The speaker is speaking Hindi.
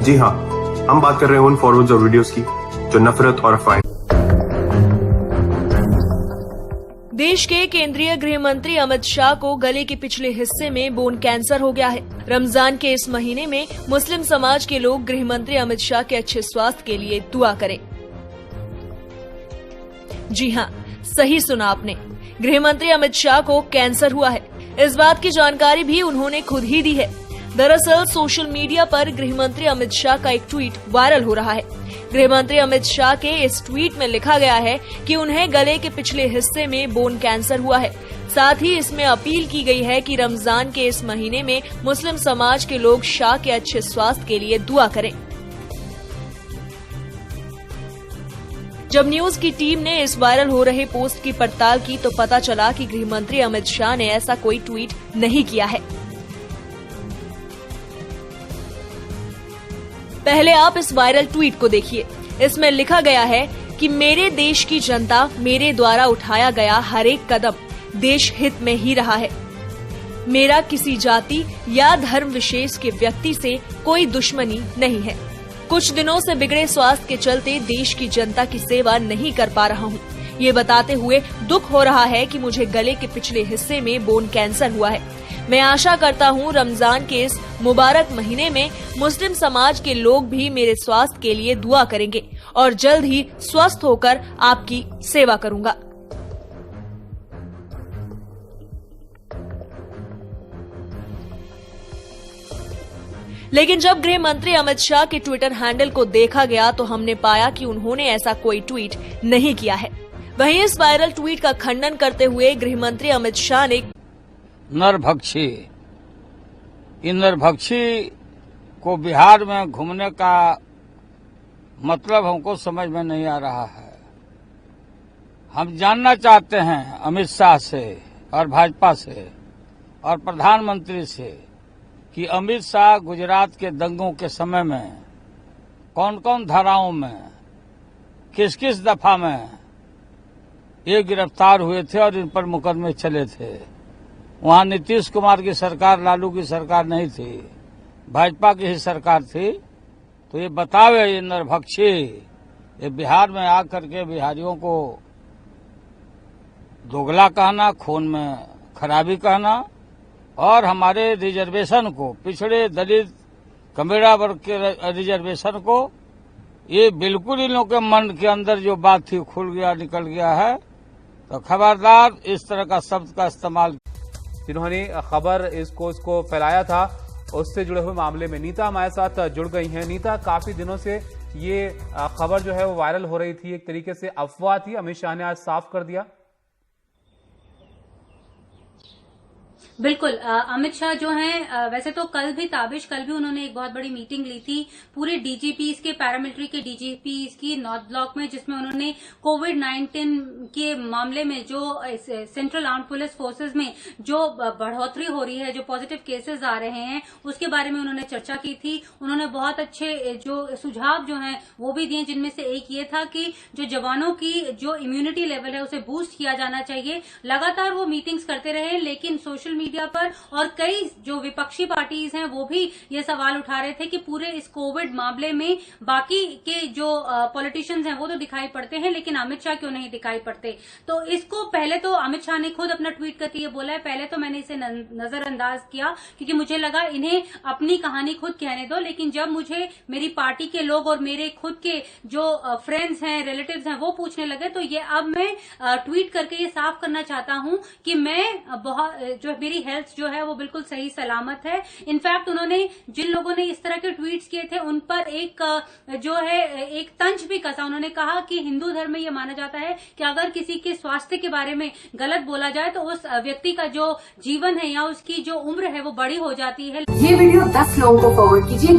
जी हाँ, हम बात कर रहे हैं उन फॉरवर्ड्स और वीडियोस की जो नफरत और अफवाहें। देश के केंद्रीय गृह मंत्री अमित शाह को गले के पिछले हिस्से में बोन कैंसर हो गया है। रमजान के इस महीने में मुस्लिम समाज के लोग गृह मंत्री अमित शाह के अच्छे स्वास्थ्य के लिए दुआ करें। जी हाँ, सही सुना आपने, गृह मंत्री अमित शाह को कैंसर हुआ है। इस बात की जानकारी भी उन्होंने खुद ही दी है। दरअसल सोशल मीडिया पर गृह मंत्री अमित शाह का एक ट्वीट वायरल हो रहा है। गृह मंत्री अमित शाह के इस ट्वीट में लिखा गया है कि उन्हें गले के पिछले हिस्से में बोन कैंसर हुआ है। साथ ही इसमें अपील की गई है कि रमजान के इस महीने में मुस्लिम समाज के लोग शाह के अच्छे स्वास्थ्य के लिए दुआ करें। जब न्यूज की टीम ने इस वायरल हो रहे पोस्ट की पड़ताल की तो पता चला कि गृह मंत्री अमित शाह ने ऐसा कोई ट्वीट नहीं किया है। पहले आप इस वायरल ट्वीट को देखिए। इसमें लिखा गया है कि मेरे देश की जनता, मेरे द्वारा उठाया गया हर एक कदम देश हित में ही रहा है। मेरा किसी जाति या धर्म विशेष के व्यक्ति से कोई दुश्मनी नहीं है। कुछ दिनों से बिगड़े स्वास्थ्य के चलते देश की जनता की सेवा नहीं कर पा रहा हूँ। ये बताते हुए दुख हो रहा है कि मुझे गले के पिछले हिस्से में बोन कैंसर हुआ है। मैं आशा करता हूँ रमजान के इस मुबारक महीने में मुस्लिम समाज के लोग भी मेरे स्वास्थ्य के लिए दुआ करेंगे और जल्द ही स्वस्थ होकर आपकी सेवा करूंगा। लेकिन जब गृह मंत्री अमित शाह के ट्विटर हैंडल को देखा गया तो हमने पाया कि उन्होंने ऐसा कोई ट्वीट नहीं किया है। वहीं इस वायरल ट्वीट का खंडन करते हुए गृह मंत्री अमित शाह ने नरभक्षी, इन नरभक्षी को बिहार में घूमने का मतलब हमको समझ में नहीं आ रहा है। हम जानना चाहते हैं अमित शाह से और भाजपा से और प्रधानमंत्री से कि अमित शाह गुजरात के दंगों के समय में कौन कौन धाराओं में, किस किस दफा में ये गिरफ्तार हुए थे और इन पर मुकदमे चले थे। वहां नीतीश कुमार की सरकार, लालू की सरकार नहीं थी, भाजपा की ही सरकार थी। तो ये बतावे ये नरभक्षी ये बिहार में आकर के बिहारियों को दोगला कहना, खून में खराबी कहना और हमारे रिजर्वेशन को, पिछड़े दलित कमेड़ा वर्ग के रिजर्वेशन को, ये बिल्कुल इन लोगों के मन के अंदर जो बात थी खुल गया, निकल गया है। तो खबरदार इस तरह का शब्द का इस्तेमाल। जिन्होंने खबर इसको फैलाया था उससे जुड़े हुए मामले में नीता हमारे साथ जुड़ गई हैं। नीता, काफी दिनों से ये खबर जो है वो वायरल हो रही थी, एक तरीके से अफवाह थी, अमित शाह ने आज साफ कर दिया। बिल्कुल, अमित शाह जो हैं, वैसे तो कल भी उन्होंने एक बहुत बड़ी मीटिंग ली थी पूरे डीजीपीज के, पैरामिलिट्री के डीजीपीज की नॉर्थ ब्लॉक में, जिसमें उन्होंने कोविड-19 के मामले में जो सेंट्रल आर्म्ड पुलिस फोर्सेस में जो बढ़ोतरी हो रही है, जो पॉजिटिव केसेस आ रहे हैं, उसके बारे में उन्होंने चर्चा की थी। उन्होंने बहुत अच्छे जो सुझाव जो हैं वो भी दिए, जिनमें से एक ये था कि जो जवानों की जो इम्यूनिटी लेवल है उसे बूस्ट किया जाना चाहिए। लगातार वो मीटिंग्स करते रहे, लेकिन सोशल मीडिया पर और कई जो विपक्षी पार्टीज हैं वो भी ये सवाल उठा रहे थे कि पूरे इस कोविड मामले में बाकी के जो पॉलिटिशियंस हैं वो तो दिखाई पड़ते हैं, लेकिन अमित शाह क्यों नहीं दिखाई पड़ते। तो इसको पहले तो अमित शाह ने खुद अपना ट्वीट करके ये बोला है, पहले तो मैंने इसे नजरअंदाज किया क्योंकि मुझे लगा इन्हें अपनी कहानी खुद कहने दो, लेकिन जब मुझे मेरी पार्टी के लोग और मेरे खुद के जो फ्रेंड्स हैं, रिलेटिव्स हैं, वो पूछने लगे, तो ये अब मैं ट्वीट करके ये साफ करना चाहता हूं कि मैं बहुत जो मेरी हेल्थ जो है वो बिल्कुल सही सलामत है। इनफैक्ट उन्होंने जिन लोगों ने इस तरह के ट्वीट्स किए थे उन पर एक जो है एक तंज भी कसा। उन्होंने कहा कि हिंदू धर्म में यह माना जाता है कि अगर किसी के स्वास्थ्य के बारे में गलत बोला जाए तो उस व्यक्ति का जो जीवन है या उसकी जो उम्र है वो बड़ी हो जाती है। ये वीडियो 10 लोगों को फॉरवर्ड कीजिए।